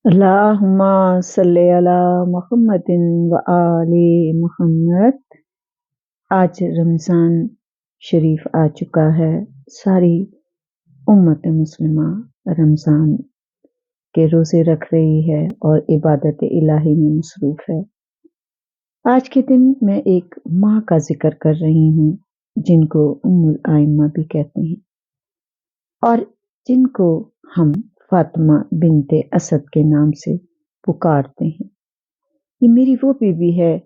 اللہم صلی علی محمد و آل محمد۔ آج رمضان شریف آ چکا ہے۔ ساری امت مسلمہ رمضان کے روزے رکھ رہی ہے اور عبادت الہی میں مصروف ہے۔ آج کے دن میں ایک ماں کا ذکر کر رہی ہوں جن کو ام الائمہ بھی کہتے ہیں اور جن کو ہم فاطمہ بنت اسد کے نام سے پکارتے ہیں۔ یہ میری وہ بیوی ہے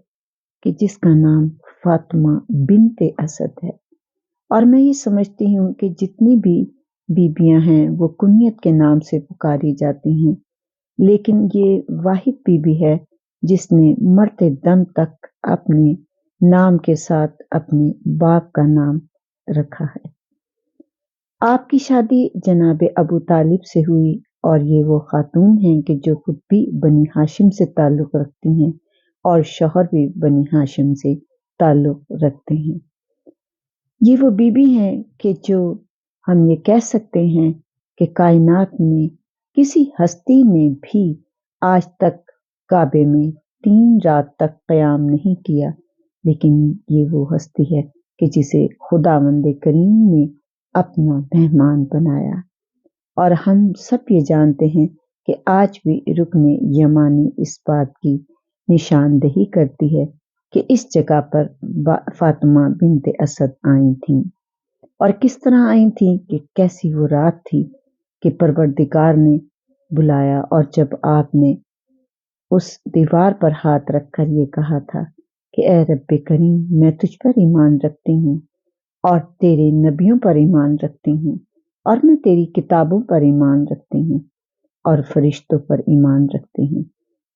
کہ جس کا نام فاطمہ بنت اسد ہے، اور میں یہ سمجھتی ہوں کہ جتنی بھی بیویاں ہیں وہ کنیت کے نام سے پکاری جاتی ہیں، لیکن یہ واحد بیوی ہے جس نے مرتے دم تک اپنے نام کے ساتھ اپنے باپ کا نام رکھا ہے۔ آپ کی شادی جناب ابو طالب سے ہوئی اور یہ وہ خاتون ہیں کہ جو خود بھی بنی ہاشم سے تعلق رکھتی ہیں اور شوہر بھی بنی ہاشم سے تعلق رکھتے ہیں۔ یہ وہ بیوی ہیں کہ جو ہم یہ کہہ سکتے ہیں کہ کائنات میں کسی ہستی نے بھی آج تک کعبے میں 3 رات تک قیام نہیں کیا، لیکن یہ وہ ہستی ہے کہ جسے خداوند کریم نے اپنا مہمان بنایا، اور ہم سب یہ جانتے ہیں کہ آج بھی رکن یمانی اس بات کی نشاندہی کرتی ہے کہ اس جگہ پر فاطمہ بنت اسد آئی تھیں، اور کس طرح آئی تھیں، کہ کیسی وہ رات تھی کہ پروردگار نے بلایا، اور جب آپ نے اس دیوار پر ہاتھ رکھ کر یہ کہا تھا کہ اے رب کریم، میں تجھ پر ایمان رکھتی ہوں اور تیرے نبیوں پر ایمان رکھتی ہوں، اور میں تیری کتابوں پر ایمان رکھتی ہوں اور فرشتوں پر ایمان رکھتی ہوں،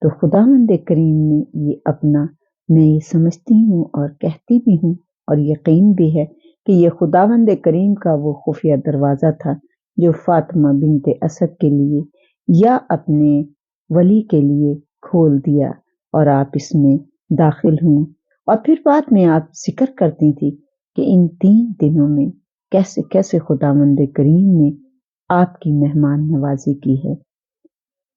تو خداوند کریم نے یہ اپنا، میں یہ سمجھتی ہوں اور کہتی بھی ہوں اور یقین بھی ہے کہ یہ خداوند کریم کا وہ خفیہ دروازہ تھا جو فاطمہ بنت اسد کے لیے یا اپنے ولی کے لیے کھول دیا، اور آپ اس میں داخل ہوں۔ اور پھر بعد میں آپ ذکر کرتی تھی کہ ان 3 دنوں میں کیسے کیسے خداوند کریم نے آپ کی مہمان نوازی کی ہے۔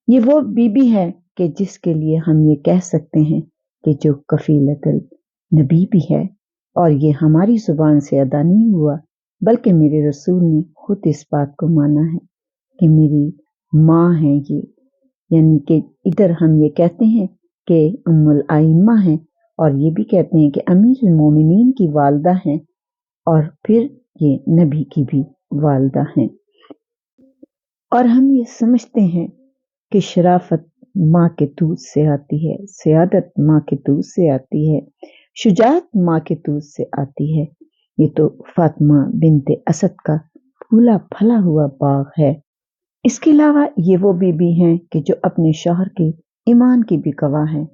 یہ وہ بی بی ہے کہ جس کے لیے ہم یہ کہہ سکتے ہیں کہ جو کفیلۃ النبی بھی ہے، اور یہ ہماری زبان سے ادا نہیں ہوا بلکہ میرے رسول نے خود اس بات کو مانا ہے کہ میری ماں ہے یہ، یعنی کہ ادھر ہم یہ کہتے ہیں کہ ام الائمہ ہیں، اور یہ بھی کہتے ہیں کہ امیر المومنین کی والدہ ہیں، اور پھر یہ نبی کی بھی والدہ ہیں۔ اور ہم یہ سمجھتے ہیں کہ شرافت ماں کے دودھ سے آتی ہے، سیادت ماں کے دودھ سے آتی ہے، شجاعت ماں کے دودھ سے آتی ہے۔ یہ تو فاطمہ بنت اسد کا پھولا پھلا ہوا باغ ہے۔ اس کے علاوہ یہ وہ بیوی ہیں کہ جو اپنے شوہر کے ایمان کی بھی گواہ ہیں،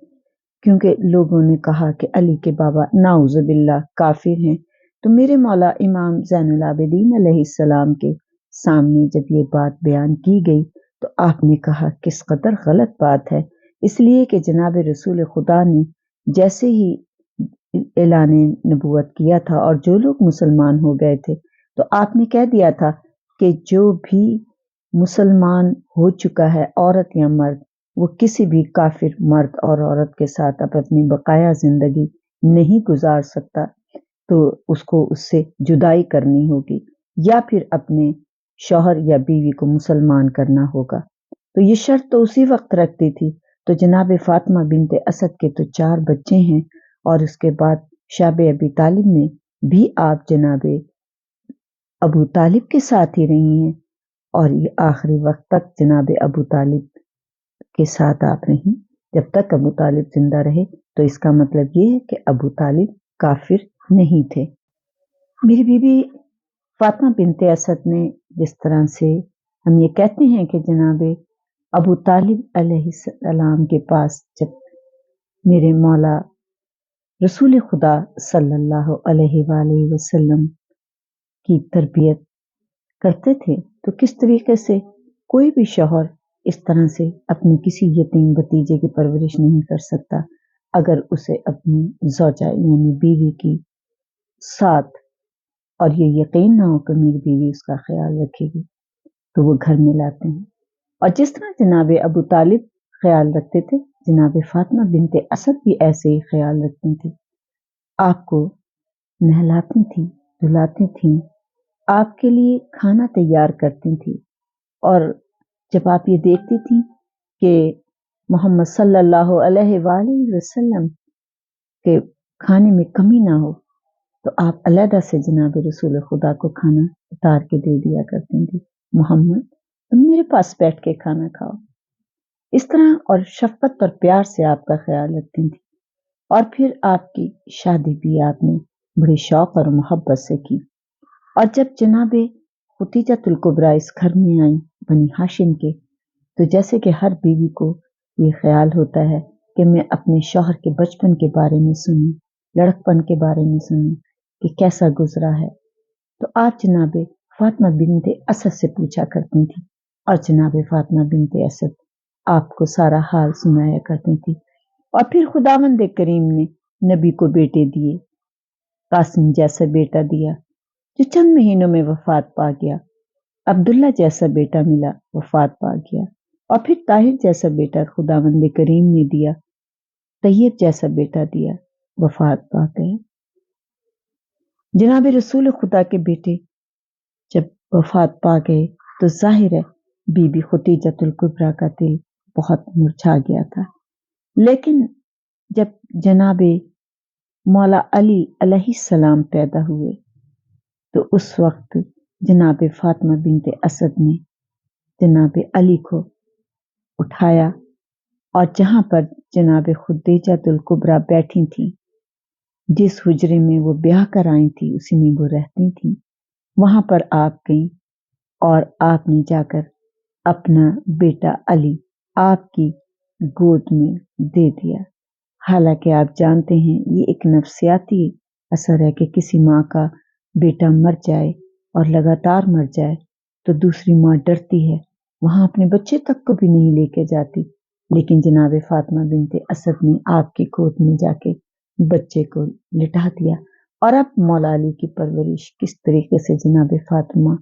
کیونکہ لوگوں نے کہا کہ علی کے بابا نعوذ باللہ کافر ہیں، تو میرے مولا امام زین العابدین علیہ السلام کے سامنے جب یہ بات بیان کی گئی تو آپ نے کہا کس قدر غلط بات ہے، اس لیے کہ جناب رسول خدا نے جیسے ہی اعلان نبوت کیا تھا اور جو لوگ مسلمان ہو گئے تھے، تو آپ نے کہہ دیا تھا کہ جو بھی مسلمان ہو چکا ہے، عورت یا مرد، وہ کسی بھی کافر مرد اور عورت کے ساتھ اب اپنی بقایا زندگی نہیں گزار سکتا، تو اس کو اس سے جدائی کرنی ہوگی یا پھر اپنے شوہر یا بیوی کو مسلمان کرنا ہوگا۔ تو یہ شرط تو اسی وقت رکھتی تھی۔ تو جناب فاطمہ بنت اسد کے تو 4 بچے ہیں، اور اس کے بعد شاب ابی طالب میں بھی آپ جناب ابو طالب کے ساتھ ہی رہی ہیں، اور یہ آخری وقت تک جناب ابو طالب کے ساتھ آپ رہیں۔ جب تک ابو طالب زندہ رہے تو اس کا مطلب یہ ہے کہ ابو طالب کافر نہیں تھے۔ میری بیوی فاطمہ بنت اسد نے جس طرح سے ہم یہ کہتے ہیں کہ جناب ابو طالب علیہ السلام کے پاس جب میرے مولا رسول خدا صلی اللہ علیہ وآلہ وسلم کی تربیت کرتے تھے، تو کس طریقے سے کوئی بھی شوہر اس طرح سے اپنی کسی یتیم بھتیجے کی پرورش نہیں کر سکتا اگر اسے اپنی زوجہ یعنی بیوی کی ساتھ اور یہ یقین نہ ہو کہ میری بیوی اس کا خیال رکھے گی، تو وہ گھر میں لاتے ہیں۔ اور جس طرح جناب ابو طالب خیال رکھتے تھے، جناب فاطمہ بنت اسد بھی ایسے ہی خیال رکھتی تھی. آپ کو نہلاتی تھیں، دھلاتی تھیں، آپ کے لیے کھانا تیار کرتی تھیں، اور جب آپ یہ دیکھتی تھیں کہ محمد صلی اللہ علیہ وآلہ وسلم کے کھانے میں کمی نہ ہو تو آپ علیحدہ سے جناب رسول خدا کو کھانا اتار کے دے دیا کرتی تھی. محمد تم میرے پاس بیٹھ کے کھانا کھاؤ. اس طرح اور شفقت اور پیار سے آپ کا خیال رکھتی تھی. اور پھر آپ کی شادی بھی آپ نے بڑے شوق اور محبت سے کی. اور جب جناب ختیجۃ الکبریٰ اس گھر میں آئیں بنی ہاشم کے، تو جیسے کہ ہر بیوی کو یہ خیال ہوتا ہے کہ میں اپنے شوہر کے بچپن کے بارے میں سنوں، لڑکپن کے بارے میں سنوں کہ کیسا گزرا ہے، تو آپ جناب فاطمہ بنت اسد سے پوچھا کرتی تھی، اور جناب فاطمہ بنت اسد آپ کو سارا حال سنایا کرتی تھی. اور پھر خداوند کریم نے نبی کو بیٹے دیے. قاسم جیسا بیٹا دیا جو چند مہینوں میں وفات پا گیا. عبداللہ جیسا بیٹا ملا، وفات پا گیا. اور پھر طاہر جیسا بیٹا خداوند کریم نے دیا. طیب جیسا بیٹا دیا، وفات پا گیا. جناب رسول خدا کے بیٹے جب وفات پا گئے تو ظاہر ہے بی بی ختیجۃ الکبریٰ کا دل بہت مرجھا گیا تھا. لیکن جب جناب مولا علی علیہ السلام پیدا ہوئے تو اس وقت جناب فاطمہ بنت اسد نے جناب علی کو اٹھایا، اور جہاں پر جناب ختیجۃ الکبریٰ بیٹھی تھیں، جس حجرے میں وہ بیاہ کر آئی تھی اسی میں وہ رہتی تھیں، وہاں پر آپ گئیں اور آپ نے جا کر اپنا بیٹا علی آپ کی گود میں دے دیا. حالانکہ آپ جانتے ہیں یہ ایک نفسیاتی اثر ہے کہ کسی ماں کا بیٹا مر جائے اور لگاتار مر جائے تو دوسری ماں ڈرتی ہے، وہاں اپنے بچے تک کو بھی نہیں لے کے جاتی. لیکن جناب فاطمہ بنت اسد نے آپ کی گود میں جا کے بچے کو لٹا دیا. اور اب مولا علی کی پرورش کس طریقے سے جناب فاطمہ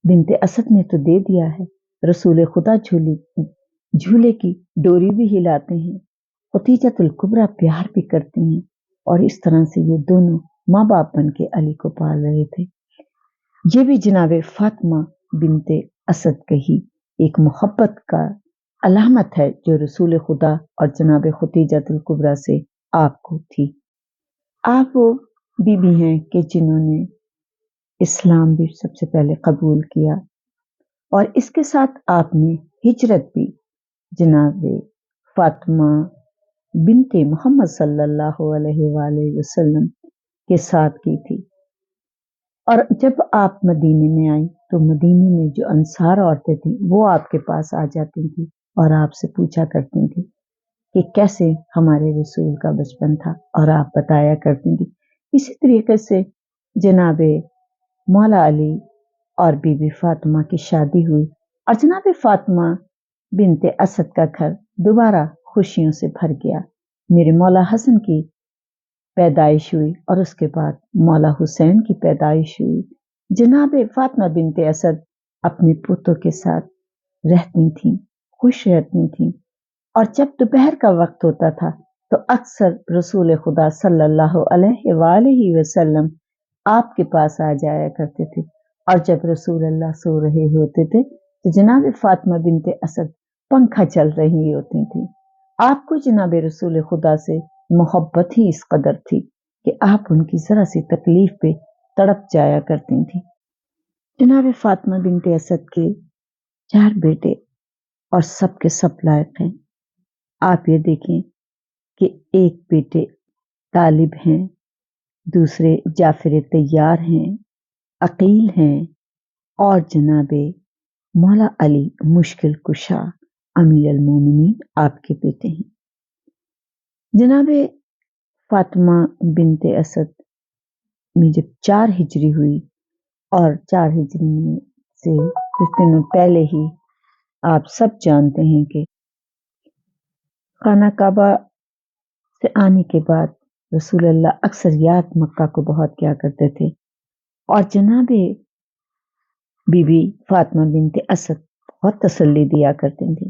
بنت اسد نے تو دے دیا ہے. رسول خدا جھولے کی ڈوری بھی ہلاتے ہیں، ختیجۃ الکبریٰ پیار بھی کرتی ہیں، اور اس طرح سے یہ دونوں ماں باپ بن کے علی کو پال رہے تھے. یہ بھی جناب فاطمہ بنت اسد کا ہی ایک محبت کا علامت ہے جو رسول خدا اور جناب ختیجۃ الکبریٰ سے آپ کو تھی. آپ وہ بی بی ہیں کہ جنہوں نے اسلام بھی سب سے پہلے قبول کیا، اور اس کے ساتھ آپ نے ہجرت بھی جناب فاطمہ بنت محمد صلی اللہ علیہ وآلہ وسلم کے ساتھ کی تھی. اور جب آپ مدینے میں آئیں تو مدینے میں جو انصار عورتیں تھیں وہ آپ کے پاس آ جاتی تھیں اور آپ سے پوچھا کرتی تھیں کہ کیسے ہمارے رسول کا بچپن تھا، اور آپ بتایا کرتی تھیں. اسی طریقے سے جناب مولا علی اور بی بی فاطمہ کی شادی ہوئی، اور جناب فاطمہ بنت اسد کا گھر دوبارہ خوشیوں سے بھر گیا. میرے مولا حسن کی پیدائش ہوئی، اور اس کے بعد مولا حسین کی پیدائش ہوئی. جناب فاطمہ بنت اسد اپنے پوتوں کے ساتھ رہتی تھیں، خوش رہتی تھیں. اور جب دوپہر کا وقت ہوتا تھا تو اکثر رسول خدا صلی اللہ علیہ وآلہ وسلم آپ کے پاس آ جایا کرتے تھے. اور جب رسول اللہ سو رہے ہوتے تھے تو جناب فاطمہ بنت اسد پنکھا چل رہی ہوتی تھی. آپ کو جناب رسول خدا سے محبت ہی اس قدر تھی کہ آپ ان کی ذرا سی تکلیف پہ تڑپ جایا کرتی تھی. جناب فاطمہ بنت اسد کے 4 بیٹے اور سب کے سب لائق ہیں. آپ یہ دیکھیں کہ ایک بیٹے طالب ہیں، دوسرے جعفر طیار ہیں، عقیل ہیں، اور جناب مولا علی مشکل کشا امیر المومنین آپ کے بیٹے ہیں. جناب فاطمہ بنت اسد میں جب 4 ہجری ہوئی، اور 4 ہجری میں سے کچھ دنوں پہلے ہی آپ سب جانتے ہیں کہ خانہ کعبہ سے آنے کے بعد رسول اللہ اکثر یاد مکہ کو بہت کیا کرتے تھے، اور جناب بی بی فاطمہ بنت اسد بہت تسلی دیا کرتے تھے.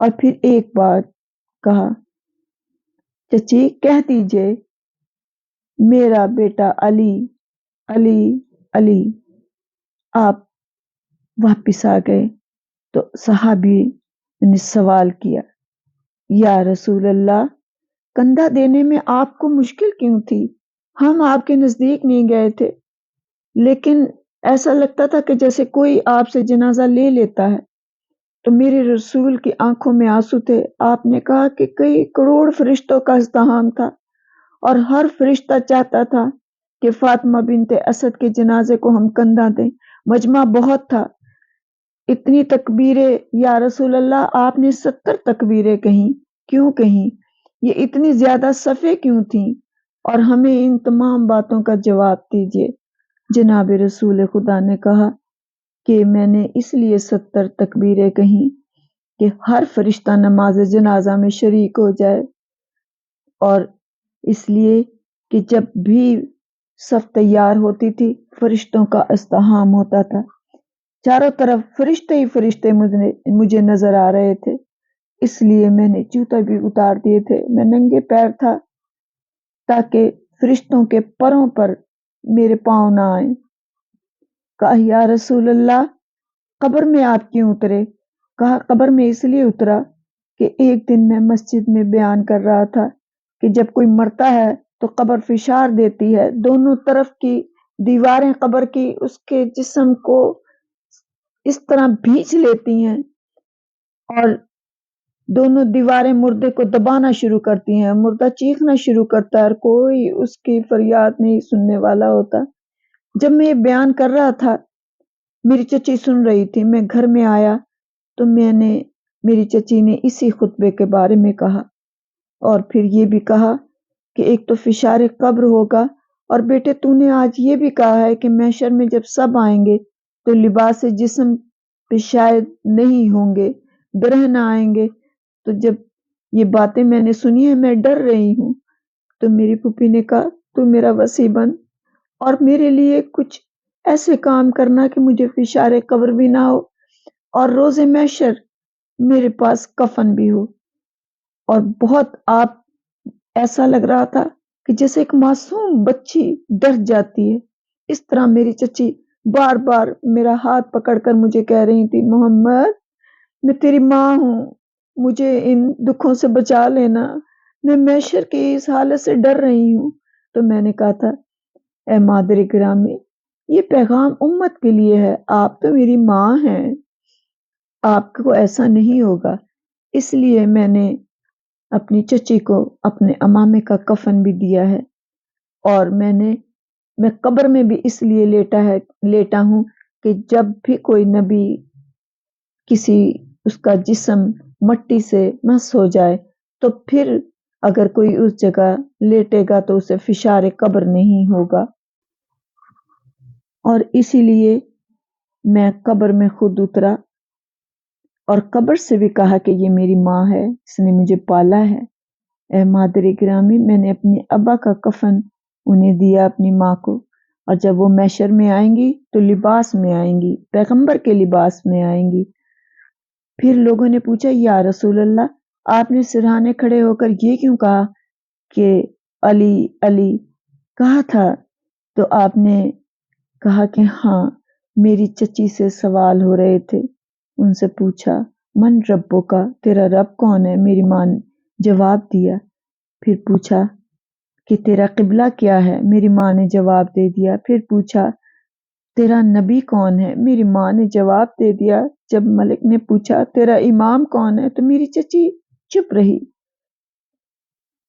اور پھر ایک بار کہا، چچی کہہ دیجئے میرا بیٹا علی علی علی۔ آپ واپس آ گئے تو صحابی نے سوال کیا، یا رسول اللہ، کندھا دینے میں آپ کو مشکل کیوں تھی؟ ہم آپ کے نزدیک نہیں گئے تھے، لیکن ایسا لگتا تھا کہ جیسے کوئی آپ سے جنازہ لے لیتا ہے۔ تو میرے رسول کی آنکھوں میں آنسو تھے۔ آپ نے کہا کہ کئی کروڑ فرشتوں کا ازدحام تھا اور ہر فرشتہ چاہتا تھا کہ فاطمہ بنت اسد کے جنازے کو ہم کندھا دیں۔ مجمع بہت تھا، اتنی تکبیریں یا رسول اللہ آپ نے 70 تکبیریں کہیں، کیوں کہیں؟ یہ اتنی زیادہ صفیں کیوں تھیں؟ اور ہمیں ان تمام باتوں کا جواب دیجیے۔ جناب رسول خدا نے کہا کہ میں نے اس لیے 70 تکبیریں کہیں کہ ہر فرشتہ نماز جنازہ میں شریک ہو جائے، اور اس لیے کہ جب بھی صف تیار ہوتی تھی فرشتوں کا ازدحام ہوتا تھا، چاروں طرف فرشتے ہی فرشتے مجھے نظر آ رہے تھے، اس لیے میں نے جوتا بھی اتار دیے تھے، میں ننگے پیر تھا تاکہ فرشتوں کے پروں پر میرے پاؤں نہ آئیں۔ کہا، یا رسول اللہ، قبر میں آپ کیوں اترے؟ کہا، قبر میں اس لیے اترا کہ ایک دن میں مسجد میں بیان کر رہا تھا کہ جب کوئی مرتا ہے تو قبر فشار دیتی ہے، دونوں طرف کی دیواریں قبر کی اس کے جسم کو اس طرح بھینچ لیتی ہیں اور دونوں دیواریں مردے کو دبانا شروع کرتی ہیں، مردہ چیخنا شروع کرتا ہے اور کوئی اس کی فریاد نہیں سننے والا ہوتا۔ جب میں یہ بیان کر رہا تھا میری چچی سن رہی تھی، میں گھر میں آیا تو میری چچی نے اسی خطبے کے بارے میں کہا، اور پھر یہ بھی کہا کہ ایک تو فشار قبر ہوگا، اور بیٹے تو نے آج یہ بھی کہا ہے کہ محشر میں جب سب آئیں گے تو لباس جسم پہ شاید نہیں ہوں گے، گرہن آئیں گے۔ تو جب یہ باتیں میں نے سنی ہیں میں ڈر رہی ہوں۔ تو میری پھوپھی نے کہا، تو میرا وصی بن اور میرے لیے کچھ ایسے کام کرنا کہ مجھے فشار قبر بھی نہ ہو اور روز محشر میرے پاس کفن بھی ہو۔ اور بہت آپ ایسا لگ رہا تھا کہ جیسے ایک معصوم بچی ڈر جاتی ہے، اس طرح میری چچی بار بار میرا ہاتھ پکڑ کر مجھے کہہ رہی تھی، محمد میں تیری ماں ہوں، مجھے ان دکھوں سے بچا لینا، میں محشر کی اس حالت سے ڈر رہی ہوں۔ تو میں نے کہا تھا، اے مادر گرامی، یہ پیغام امت کے لیے ہے، آپ تو میری ماں ہیں، آپ کو ایسا نہیں ہوگا۔ اس لیے میں نے اپنی چچی کو اپنے امامے کا کفن بھی دیا ہے، اور میں قبر میں بھی اس لیے لیٹا ہوں کہ جب بھی کوئی نبی اس کا جسم مٹی سے مس ہو جائے تو پھر اگر کوئی اس جگہ لیٹے گا تو اسے فشار قبر نہیں ہوگا، اور اسی لیے میں قبر میں خود اترا اور قبر سے بھی کہا کہ یہ میری ماں ہے، اس نے مجھے پالا ہے۔ اے مادر گرامی، میں نے اپنے ابا کا کفن انہیں دیا، اپنی ماں کو، اور جب وہ محشر میں آئیں گی تو لباس میں آئیں گی، پیغمبر کے لباس میں آئیں گی۔ پھر لوگوں نے پوچھا، یا رسول اللہ، آپ نے سرہانے کھڑے ہو کر یہ کیوں کہا کہ علی علی کہا تھا؟ تو آپ نے کہا کہ ہاں، میری چچی سے سوال ہو رہے تھے، ان سے پوچھا، من ربوں کا، تیرا رب کون ہے؟ میری ماں نے جواب دیا۔ پھر پوچھا کہ تیرا قبلہ کیا ہے؟ میری ماں نے جواب دے دیا۔ پھر پوچھا تیرا نبی کون ہے؟ میری ماں نے جواب دے دیا۔ جب ملک نے پوچھا تیرا امام کون ہے تو میری چچی چپ رہی،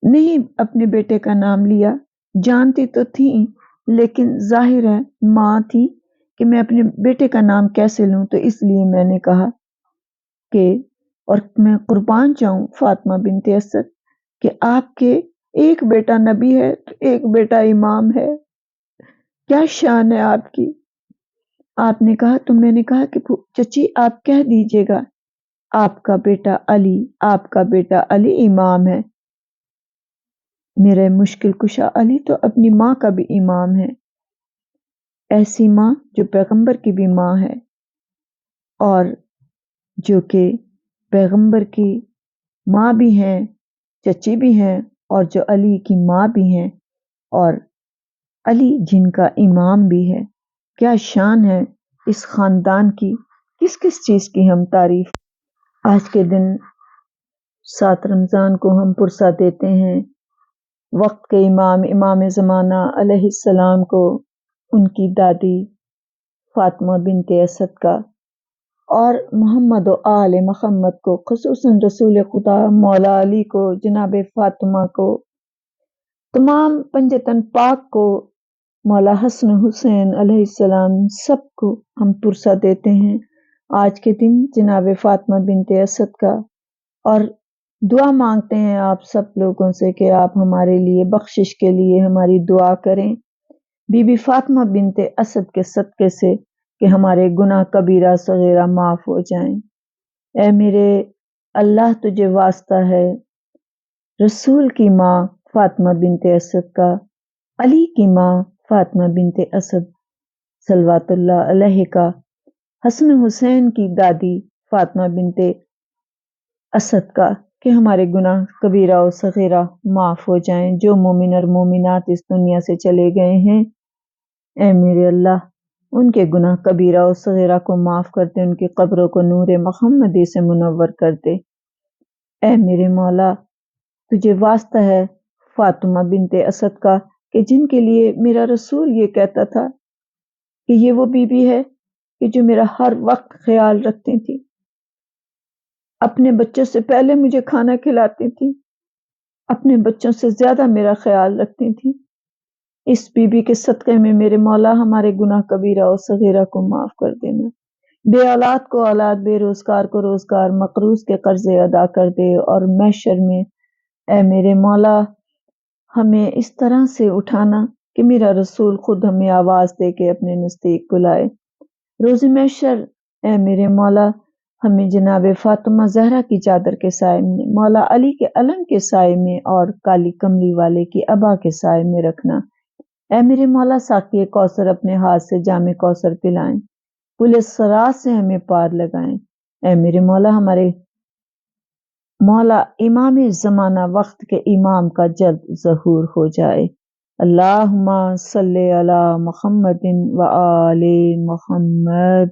نہیں اپنے بیٹے کا نام لیا۔ جانتی تو تھی لیکن ظاہر ہے ماں تھی کہ میں اپنے بیٹے کا نام کیسے لوں، تو اس لیے میں نے کہا کہ، اور میں قربان جاؤں فاطمہ بنت اسد کہ آپ کے ایک بیٹا نبی ہے تو ایک بیٹا امام ہے، کیا شان ہے آپ کی۔ آپ نے کہا تو میں نے کہا کہ چچی آپ کہہ دیجئے گا، آپ کا بیٹا علی امام ہے، میرے مشکل کشا علی تو اپنی ماں کا بھی امام ہے، ایسی ماں جو پیغمبر کی بھی ماں ہے اور جو کہ پیغمبر کی ماں بھی ہیں، چچی بھی ہیں، اور جو علی کی ماں بھی ہیں، اور علی جن کا امام بھی ہے۔ کیا شان ہے اس خاندان کی، کس کس چیز کی ہم تعریف۔ آج کے دن 7 رمضان کو ہم پرسہ دیتے ہیں وقت کے امام زمانہ علیہ السلام کو، ان کی دادی فاطمہ بنت اسد کا، اور محمد و آل محمد کو، خصوصاً رسول خدا مولا علی کو، جناب فاطمہ کو، تمام پنجتن پاک کو، مولا حسن حسین علیہ السلام، سب کو ہم پرسہ دیتے ہیں آج کے دن جناب فاطمہ بنت اسد کا، اور دعا مانگتے ہیں آپ سب لوگوں سے کہ آپ ہمارے لیے بخشش کے لیے ہماری دعا کریں بی بی فاطمہ بنت اسد کے صدقے سے، کہ ہمارے گناہ کبیرہ صغیرہ معاف ہو جائیں۔ اے میرے اللہ، تجھے واسطہ ہے رسول کی ماں فاطمہ بنت اسد کا، علی کی ماں فاطمہ بنت اسد صلوات اللہ علیہ کا، حسن حسین کی دادی فاطمہ بنت اسد کا، کہ ہمارے گناہ کبیرہ و صغیرہ معاف ہو جائیں۔ جو مومن اور مومنات اس دنیا سے چلے گئے ہیں، اے میرے اللہ، ان کے گناہ کبیرہ و صغیرہ کو معاف کرتے، ان کی قبروں کو نور محمدی سے منور کرتے۔ اے میرے مولا، تجھے واسطہ ہے فاطمہ بنت اسد کا، کہ جن کے لیے میرا رسول یہ کہتا تھا کہ یہ وہ بی بی ہے کہ جو میرا ہر وقت خیال رکھتی تھی، اپنے بچوں سے پہلے مجھے کھانا کھلاتی تھی، اپنے بچوں سے زیادہ میرا خیال رکھتی تھی۔ اس بی بی کے صدقے میں میرے مولا ہمارے گناہ کبیرہ اور صغیرہ کو معاف کر دینا، بے اولاد کو اولاد، بے روزگار کو روزگار، مقروض کے قرضے ادا کر دے، اور محشر میں اے میرے مولا ہمیں اس طرح سے اٹھانا کہ میرا رسول خود ہمیں آواز دے کے اپنے نزدیک بلائے۔ روز محشر اے میرے مولا ہمیں جناب فاطمہ زہرا کی چادر کے سائے میں، مولا علی کے علم کے سائے میں، اور کالی کملی والے کی ابا کے سائے میں رکھنا۔ اے میرے مولا ساقی کوثر اپنے ہاتھ سے جام کوثر پلائیں، پل صراط سے ہمیں پار لگائیں۔ اے میرے مولا ہمارے مولا امام زمانہ وقت کے امام کا جلد ظہور ہو جائے۔ اللہم صلی علی محمد و آل محمد۔